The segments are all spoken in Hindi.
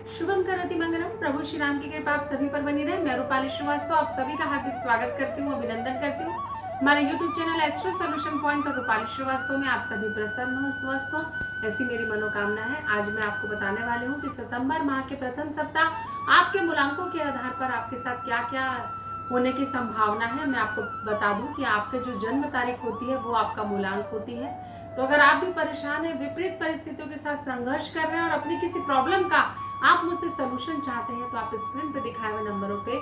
शुभम करोति मंगलम। प्रभु श्री राम की कृपा आप सभी पर बनी रहे। मैं रूपाली श्रीवास्तव आप सभी का हार्दिक स्वागत करती हूँ, अभिनंदन करती हूँ। हमारे YouTube channel astro solution point और रूपाली श्रीवास्तव में आप सभी प्रसन्न हो, स्वस्थ हो, ऐसी मेरी मनोकामना है। आज मैं आपको बताने वाली हूँ कि सितंबर माह के प्रथम सप्ताह आपके मूलांकों के आधार पर आपके साथ क्या क्या होने की संभावना है। मैं आपको बता दूं कि आपके जो जन्म तारीख होती है वो आपका मूलांक होती है। तो अगर आप भी परेशान हैं, विपरीत परिस्थितियों के साथ संघर्ष कर रहे हैं और अपनी किसी प्रॉब्लम का आप मुझसे सोल्यूशन चाहते हैं, तो आप स्क्रीन पे दिखाए हुए नंबरों पे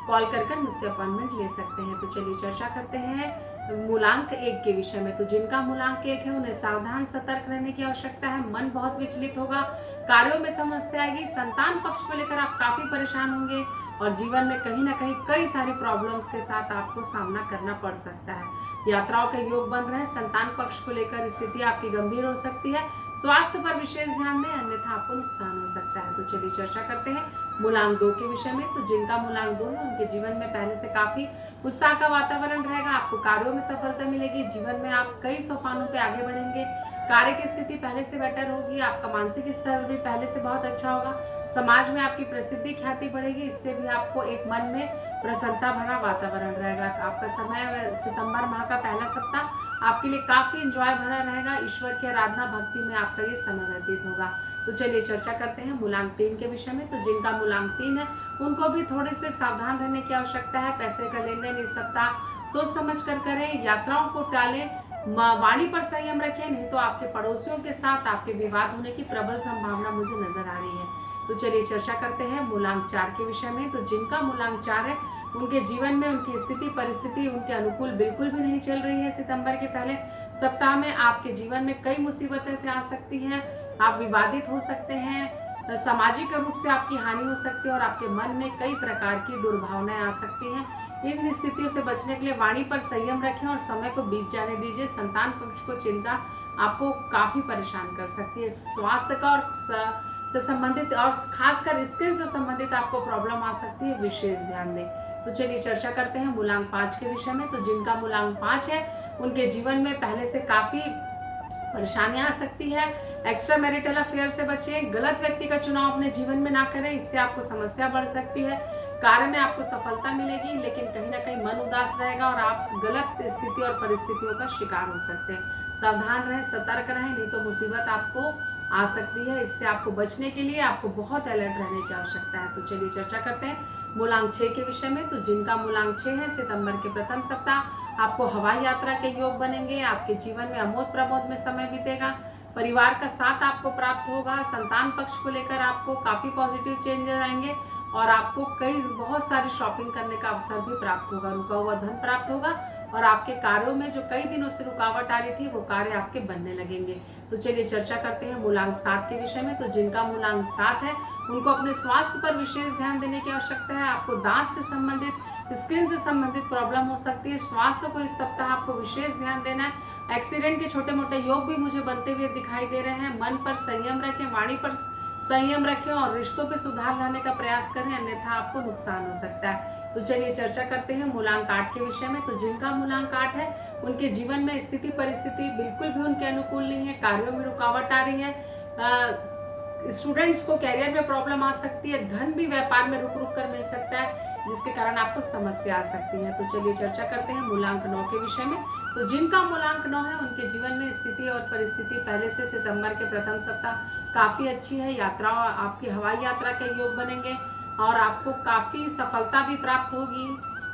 कॉल कर मुझसे अपॉइंटमेंट ले सकते हैं। तो चलिए चर्चा करते हैं मूलांक 1 के विषय में। तो जिनका मूलांक 1 है उन्हें सावधान सतर्क रहने की आवश्यकता है। मन बहुत विचलित होगा, कार्यों में समस्या आएगी, संतान पक्ष को लेकर आप काफी परेशान होंगे और जीवन में कहीं ना कहीं कई सारी प्रॉब्लम्स के साथ आपको सामना करना पड़ सकता है। यात्राओं के योग बन रहे हैं, संतान पक्ष को लेकर स्थिति आपकी गंभीर हो सकती है। स्वास्थ्य पर विशेष ध्यान दें, अन्यथा आपको नुकसान हो सकता है। तो चलिए चर्चा करते हैं मूलांक 2 के विषय में। तो जिनका मूलांक 2 है उनके जीवन में पहले से काफी उत्साह का वातावरण रहेगा, आपको कार्यों में सफलता मिलेगी, जीवन में आप कई सोपानों पे आगे बढ़ेंगे, कार्य की स्थिति पहले से बेटर होगी, आपका मानसिक स्तर भी पहले से बहुत अच्छा होगा, समाज में आपकी प्रसिद्धि ख्याति बढ़ेगी, इससे भी आपको एक मन में प्रसन्नता भरा वातावरण रहेगा। आपका समय सितंबर माह का पहला सप्ताह आपके लिए काफी एंजॉय भरा रहेगा, ईश्वर की आराधना भक्ति में आपका ये समय व्यतीत होगा। तो चलिए चर्चा करते हैं मूलांक 3 के विषय में। तो जिनका मूलांक 3 है उनको भी थोड़े से सावधान रहने की आवश्यकता है। पैसे का लेन देन इस सप्ताह सोच समझ कर करें, यात्राओं को टालें, वाणी पर संयम रखें, नहीं तो आपके पड़ोसियों के साथ आपके विवाद होने की प्रबल संभावना मुझे नजर आ रही है। तो चलिए चर्चा करते हैं मूलांक 4 के विषय में। तो जिनका मूलांक 4 है उनके जीवन में उनकी स्थिति परिस्थिति उनके अनुकूल बिल्कुल भी नहीं चल रही है। सितंबर के पहले सप्ताह में आपके जीवन में कई मुसीबतें से आ सकती हैं, आप विवादित हो सकते हैं, सामाजिक रूप से आपकी हानि हो सकती है और आपके मन में कई प्रकार की दुर्भावनाएं आ सकती हैं। इन स्थितियों से बचने के लिए वाणी पर संयम रखें और समय को बीत जाने दीजिए। संतान पक्ष को चिंता आपको काफी परेशान कर सकती है। स्वास्थ्य का और से संबंधित और खासकर स्किन से संबंधित आपको प्रॉब्लम आ सकती है, विशेष ध्यान दें। तो चलिए चर्चा करते हैं मूलांक 5 के विषय में। तो जिनका मूलांक 5 है उनके जीवन में पहले से काफी परेशानियां आ सकती है। एक्स्ट्रा मैरिटल अफेयर से बचें, गलत व्यक्ति का चुनाव अपने जीवन में ना करें, इससे आपको समस्या बढ़ सकती है। कार्य में आपको सफलता मिलेगी, लेकिन कहीं ना कहीं मन उदास रहेगा और आप गलत स्थिति और परिस्थितियों का शिकार हो सकते हैं। सावधान रहें, सतर्क रहें, नहीं तो मुसीबत आपको आ सकती है। इससे आपको बचने के लिए आपको बहुत अलर्ट रहने की आवश्यकता है। तो चलिए चर्चा करते हैं मूलांक 6 के विषय में। तो जिनका मूलांक 6 है, सितंबर के प्रथम सप्ताह आपको हवाई यात्रा के योग बनेंगे, आपके जीवन में अमोद प्रमोद में समय बीतेगा, परिवार का साथ आपको प्राप्त होगा, संतान पक्ष को लेकर आपको काफी पॉजिटिव चेंजेस आएंगे और आपको बहुत सारी शॉपिंग करने का अवसर भी प्राप्त होगा, रुका हुआ धन प्राप्त होगा और आपके कार्यों में जो कई दिनों से रुकावट आ रही थी वो कार्य आपके बनने लगेंगे। तो चलिए चर्चा करते हैं मूलांक 7 के विषय में। तो जिनका मूलांक 7 है उनको अपने स्वास्थ्य पर विशेष ध्यान देने की आवश्यकता है। आपको दांत से संबंधित, स्किन से संबंधित प्रॉब्लम हो सकती है। स्वास्थ्य को इस सप्ताह आपको विशेष ध्यान देना है। एक्सीडेंट के छोटे मोटे योग भी मुझे बनते हुए दिखाई दे रहे हैं। मन पर संयम रखें, वाणी पर संयम रखें और रिश्तों पे सुधार लाने का प्रयास करें, अन्यथा आपको नुकसान हो सकता है। तो चलिए चर्चा करते हैं मूलांक 8 के विषय में। तो जिनका मूलांक 8 है उनके जीवन में स्थिति परिस्थिति बिल्कुल भी उनके अनुकूल नहीं है, कार्यों में रुकावट आ रही है, स्टूडेंट्स को कैरियर में प्रॉब्लम आ सकती है, धन भी व्यापार में रुक रुक कर मिल सकता है, जिसके कारण आपको समस्या आ सकती है। तो चलिए चर्चा करते हैं मूलांक 9 के विषय में। तो जिनका मूलांक 9 है उनके जीवन में स्थिति और परिस्थिति पहले से सितंबर के प्रथम सप्ताह काफी अच्छी है। यात्रा, आपकी हवाई यात्रा के योग बनेंगे और आपको काफी सफलता भी प्राप्त होगी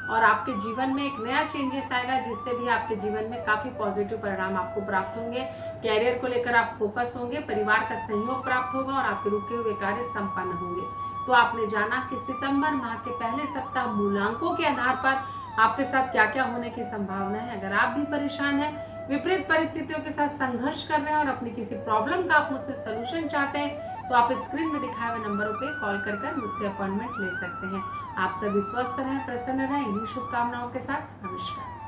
और आपके जीवन में एक नया चेंजेस आएगा, जिससे भी आपके जीवन में काफी पॉजिटिव परिणाम आपको प्राप्त होंगे। कैरियर को लेकर आप फोकस होंगे, परिवार का सहयोग प्राप्त होगा और आपके रुके हुए कार्य संपन्न होंगे। तो आपने जाना कि सितंबर माह के पहले सप्ताह मूलांकों के आधार पर आपके साथ क्या क्या होने की संभावना है। अगर आप भी परेशान हैं, विपरीत परिस्थितियों के साथ संघर्ष कर रहे हैं और अपनी किसी प्रॉब्लम का आप मुझसे सोल्यूशन चाहते हैं, तो आप स्क्रीन में दिखाए हुए नंबरों पे कॉल कर मुझसे अपॉइंटमेंट ले सकते हैं। आप सभी स्वस्थ रहें, प्रसन्न रहें, इन्हीं शुभकामनाओं के साथ नमस्कार।